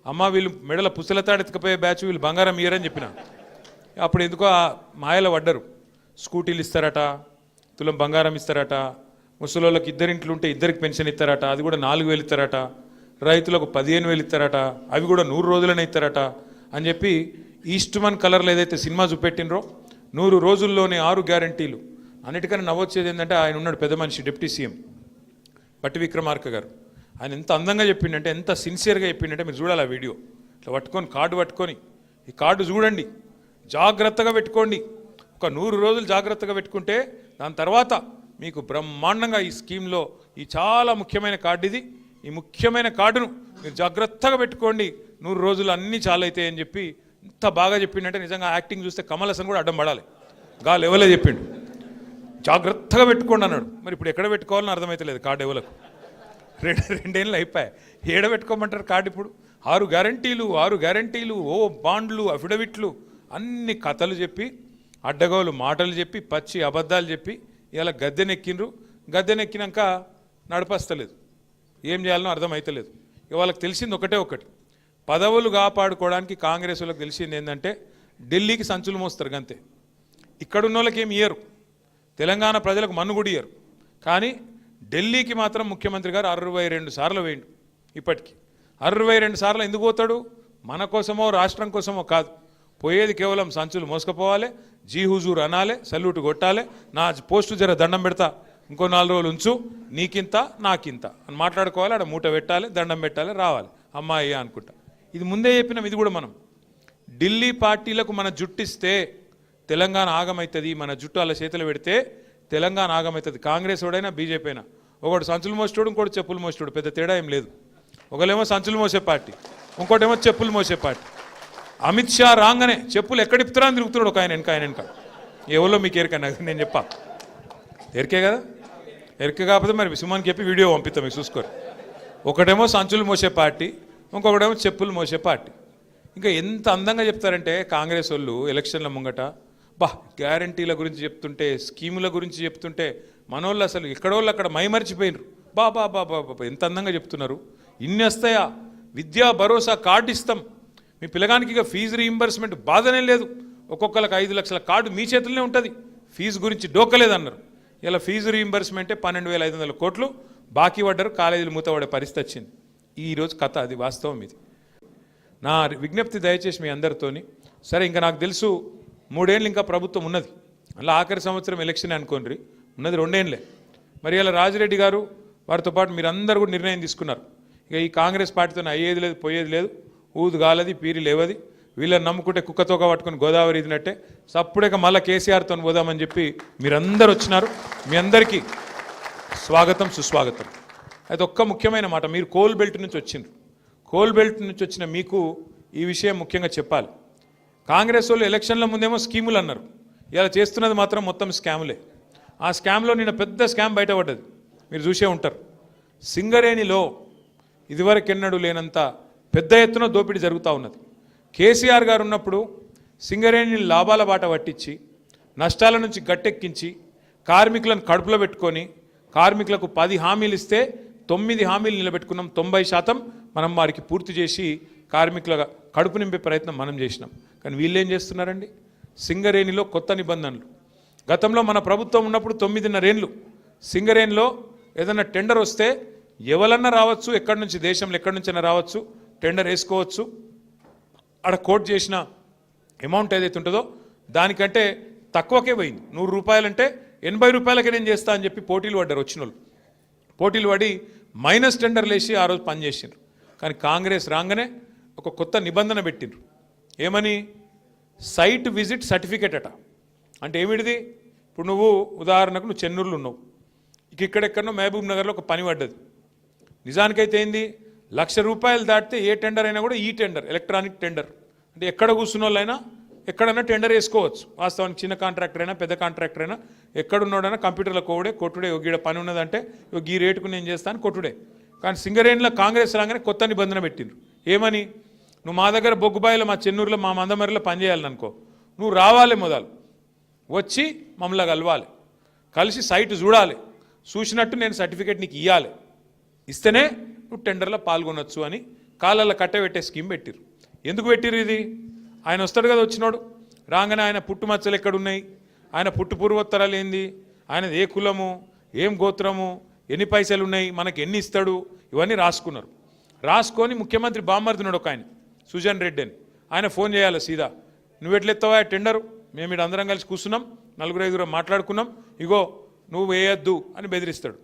అమ్మ వీళ్ళు మెడల పుసలతాడెత్తుకపోయే బ్యాచ్, వీళ్ళు బంగారం ఇయ్యరని చెప్పిన. అప్పుడు ఎందుకో ఆ మాయలో పడ్డరు. స్కూటీలు ఇస్తారట, తులం బంగారం ఇస్తారట, ముసలోళ్ళకి ఇద్దరింట్లు ఉంటే ఇద్దరికి పెన్షన్ ఇస్తారట, అది కూడా 4,000 ఇస్తారట, రైతులకు 15,000 ఇస్తారట, అవి కూడా 100 రోజులనే ఇస్తారట అని చెప్పి ఈస్ట్మన్ కలర్లో ఏదైతే సినిమా చూపెట్టినరో 100 రోజుల్లోనే 6 గ్యారంటీలు. అన్నిటికన్నా నవ్వొచ్చేది ఏంటంటే ఆయన ఉన్నాడు పెద్ద మనిషి డిప్యూటీ సీఎం బట్టి విక్రమార్క గారు. ఆయన ఎంత అందంగా చెప్పిండంటే, ఎంత సిన్సియర్గా చెప్పిండంటే మీరు చూడాలి ఆ వీడియో. ఇట్లా పట్టుకొని కార్డు పట్టుకొని, ఈ కార్డు చూడండి, జాగ్రత్తగా పెట్టుకోండి, ఒక 100 రోజులు జాగ్రత్తగా పెట్టుకుంటే దాని తర్వాత మీకు బ్రహ్మాండంగా ఈ స్కీమ్లో ఈ చాలా ముఖ్యమైన కార్డు ఇది, ఈ ముఖ్యమైన కార్డును మీరు జాగ్రత్తగా పెట్టుకోండి, 100 రోజులు అన్నీ చాలా అవుతాయి అని చెప్పి ఇంత బాగా చెప్పిండంటే నిజంగా యాక్టింగ్ చూస్తే కమల్ హాసన్ కూడా అడ్డం పడాలి. గా లెవెలే చెప్పిండు, జాగ్రత్తగా పెట్టుకోండి అన్నాడు. మరి ఇప్పుడు ఎక్కడ పెట్టుకోవాలని అర్థమవుతలేదు కార్డు ఎవలకు. 2 ఏళ్ళు అయిపోయాయి, ఏడ పెట్టుకోమంటారు కార్డు ఇప్పుడు? 6 గ్యారంటీలు, ఓ బాండ్లు, అఫిడవిట్లు, అన్ని కథలు చెప్పి, అడ్డగోలు మాటలు చెప్పి, పచ్చి అబద్ధాలు చెప్పి ఇలా గద్దెనెక్కిండ్రు. గద్దెనెక్కినాక నడపస్తలేదు, ఏం చేయాలనో అర్థమవుతలేదు. వాళ్ళకి తెలిసింది ఒకటి, పదవులు కాపాడుకోవడానికి కాంగ్రెస్ వాళ్ళకి తెలిసింది ఏంటంటే ఢిల్లీకి సంచులు మోస్తారు అంతే. ఇక్కడున్న వాళ్ళకి ఏమి ఇయ్యరు, తెలంగాణ ప్రజలకు మన్ను కూడా ఇయ్యరు. కానీ ఢిల్లీకి మాత్రం ముఖ్యమంత్రి గారు 62 సార్లు వేయండు. ఇప్పటికీ 62 సార్లు ఎందుకు పోతాడు? మన కోసమో రాష్ట్రం కోసమో కాదు, పోయేది కేవలం సంచులు మోసుకపోవాలి, జీ హుజూర్ అనాలే, సల్యూట్ కొట్టాలి, నా పోస్టు జర దండం పెడతా, ఇంకో 4 రోజులు ఉంచు, నీకింత నాకింత అని మాట్లాడుకోవాలి, ఆడ మూట పెట్టాలి, దండం పెట్టాలి, రావాలి అమ్మాయి అనుకుంటా. ఇది ముందే చెప్పినాం. ఇది కూడా మనం ఢిల్లీ పార్టీలకు మన జుట్టిస్తే తెలంగాణ ఆగమవుతుంది, మన జుట్టు అలా చేతులు పెడితే తెలంగాణ ఆగమవుతుంది. కాంగ్రెస్ వాడైనా బీజేపీ అయినా, ఒకటి సంచులు మోసేటోడు, ఇంకోటి చెప్పులు మోసేటోడు, పెద్ద తేడా ఏం లేదు. ఒకళ్ళేమో సంచులు మోసే పార్టీ, ఇంకోటేమో చెప్పులు మోసే పార్టీ. అమిత్ షా రాగానే చెప్పులు ఎక్కడిపుతారా అని తిరుగుతున్నాడు ఒక ఆయన వెనక. ఎవరో మీకు ఎరికన్నా నేను చెప్పా, ఎరికే కదా, ఎరిక కాకపోతే మరి సుమన్కి చెప్పి వీడియో పంపిస్తాం మీకు చూసుకోరు. ఒకటేమో సంచులు మోసే పార్టీ, ఇంకొకటేమో చెప్పులు మోసే పార్టీ. ఇంకా ఎంత అందంగా చెప్తారంటే కాంగ్రెస్ వాళ్ళు ఎలక్షన్ల ముంగట గ్యారంటీల గురించి చెప్తుంటే, స్కీముల గురించి చెప్తుంటే మనోళ్ళు అసలు ఎక్కడోళ్ళు అక్కడ మైమరిచిపోయినరు. బాబా ఎంత అందంగా చెప్తున్నారు. ఇన్ని వస్తాయా, విద్యా భరోసా కార్డు ఇస్తాం, మీ పిల్లగానికి ఇక ఫీజు రీయింబర్స్మెంట్ బాధనే లేదు, ఒక్కొక్కరికి 5 లక్షల కార్డు మీ చేతుల్లోనే ఉంటుంది, ఫీజు గురించి డోకలేదన్నారు. ఇలా ఫీజు రీయింబర్స్మెంటే 12,500 కోట్లు బాకీ పడ్డారు, కాలేజీలు మూతపడే పరిస్థితి వచ్చింది. ఈరోజు కథ అది, వాస్తవం ఇది. నా విజ్ఞప్తి దయచేసి మీ అందరితోని, సరే ఇంకా నాకు తెలుసు 3 ఏళ్ళు ఇంకా ప్రభుత్వం ఉన్నది, అలా ఆఖరి సంవత్సరం ఎలక్షన్ అనుకోండి, ఉన్నది 2 ఏళ్ళే. మరి ఇలా రాజిరెడ్డి గారు వారితో పాటు మీరందరూ కూడా నిర్ణయం తీసుకున్నారు, ఇక ఈ కాంగ్రెస్ పార్టీతో అయ్యేది లేదు, పోయేది లేదు, ఊదు గాలది పీరి లేవది, వీళ్ళని నమ్ముకుంటే కుక్కతోక పట్టుకొని గోదావరి ఇదినట్టే, సప్పుడేక మళ్ళీ కేసీఆర్తో పోదామని చెప్పి మీరందరూ వచ్చినారు. మీ అందరికీ స్వాగతం, సుస్వాగతం. అయితే ఒక్క ముఖ్యమైన మాట, మీరు కోల్ బెల్ట్ నుంచి వచ్చిండ్రు, కోల్ బెల్ట్ నుంచి వచ్చిన మీకు ఈ విషయం ముఖ్యంగా చెప్పాలి. కాంగ్రెస్ వాళ్ళు ఎలక్షన్ల ముందేమో స్కీములు అన్నారు, ఇలా చేస్తున్నది మాత్రం మొత్తం స్కాములే. ఆ స్కామ్లో నిన్న పెద్ద స్కామ్ బయటపడ్డది, మీరు చూసే ఉంటారు. సింగరేణిలో ఇదివరకెన్నడూ లేనంత పెద్ద ఎత్తున దోపిడీ జరుగుతూ ఉన్నది. కేసీఆర్ గారు ఉన్నప్పుడు సింగరేణిని లాభాల బాట పట్టించి, నష్టాల నుంచి గట్టెక్కించి, కార్మికులను కడుపులో పెట్టుకొని, కార్మికులకు 10 హామీలు ఇస్తే 9 హామీలు నిలబెట్టుకున్నాం. 90% మనం వారికి పూర్తి చేసి కార్మికుల కడుపు నింపే ప్రయత్నం మనం చేసినాం. కానీ వీళ్ళేం చేస్తున్నారండి, సింగరేణిలో కొత్త నిబంధనలు. గతంలో మన ప్రభుత్వం ఉన్నప్పుడు 9.5 ఏళ్ళు సింగరేణిలో ఏదైనా టెండర్ వస్తే ఎవరన్నా రావచ్చు, ఎక్కడి నుంచి, దేశంలో ఎక్కడి నుంచైనా రావచ్చు, టెండర్ వేసుకోవచ్చు. అక్కడ కోట్ చేసిన అమౌంట్ ఏదైతే ఉంటుందో దానికంటే తక్కువకే పోయింది. 100 రూపాయలంటే 80 రూపాయలకే నేను చేస్తా అని చెప్పి పోటీలు పడ్డారు. వచ్చిన వాళ్ళు పోటీలు పడి మైనస్ టెండర్లు వేసి ఆ రోజు పనిచేసిండ్రు. కానీ కాంగ్రెస్ రాగానే ఒక కొత్త నిబంధన పెట్టిండ్రు. ఏమని? సైట్ విజిట్ సర్టిఫికేట్ అట. అంటే ఏమిటిది? ఇప్పుడు నువ్వు ఉదాహరణకు నువ్వు చెన్నూరులో ఉన్నావు, ఇక్కడెక్కడో మహబూబ్ నగర్లో ఒక పని పడ్డది. నిజానికైతే ఏంది, 1,00,000 రూపాయలు దాటితే ఏ టెండర్ అయినా కూడా ఈ టెండర్, ఎలక్ట్రానిక్ టెండర్, అంటే ఎక్కడ కూర్చున్న వాళ్ళైనా ఎక్కడైనా టెండర్ వేసుకోవచ్చు. వాస్తవానికి చిన్న కాంట్రాక్టర్ అయినా పెద్ద కాంట్రాక్టర్ అయినా ఎక్కడున్నాడైనా కంప్యూటర్లో కొట్టుడే, గీడ పని ఉన్నదంటే ఈ రేటుకు నేను చేస్తాను కొట్టుడే. కానీ సింగరేణిలో కాంగ్రెస్ రాగానే కొత్త నిబంధన పెట్టిండ్రు. ఏమని? నువ్వు మా దగ్గర బొగ్గుబాయిలో, మా చెన్నూరులో, మా మందమరిలో పనిచేయాలనుకో, నువ్వు రావాలి, మొదలు వచ్చి మమ్మల్ని కలవాలి, కలిసి సైట్ చూడాలి, చూసినట్టు నేను సర్టిఫికేట్ నీకు ఇవ్వాలి, ఇస్తేనే నువ్వు టెండర్లో పాల్గొనొచ్చు అని కాళ్ళల్లో కట్టబెట్టే స్కీమ్ పెట్టిర్రు. ఎందుకు పెట్టిర్రు ఇది? ఆయన వస్తాడు కదా, వచ్చినాడు రాగానే ఆయన పుట్టుమచ్చలు ఎక్కడున్నాయి, ఆయన పుట్టు పూర్వోత్తరాలు ఏంది, ఆయనది ఏ కులము, ఏం గోత్రము, ఎన్ని పైసలు ఉన్నాయి, మనకి ఎన్ని ఇస్తాడు, ఇవన్నీ రాసుకున్నారు. రాసుకొని ముఖ్యమంత్రి బామ్మర్తున్నాడు ఒక ఆయన సుజన్ రెడ్డి అని, ఆయన ఫోన్ చేయాలి సీదా, నువ్వు ఎట్లెత్తావా టెండరు, మేము ఇక్కడ అందరం కలిసి కూర్చున్నాం, 4-5 మాట్లాడుకున్నాం, ఇగో నువ్వు వేయద్దు అని బెదిరిస్తాడు.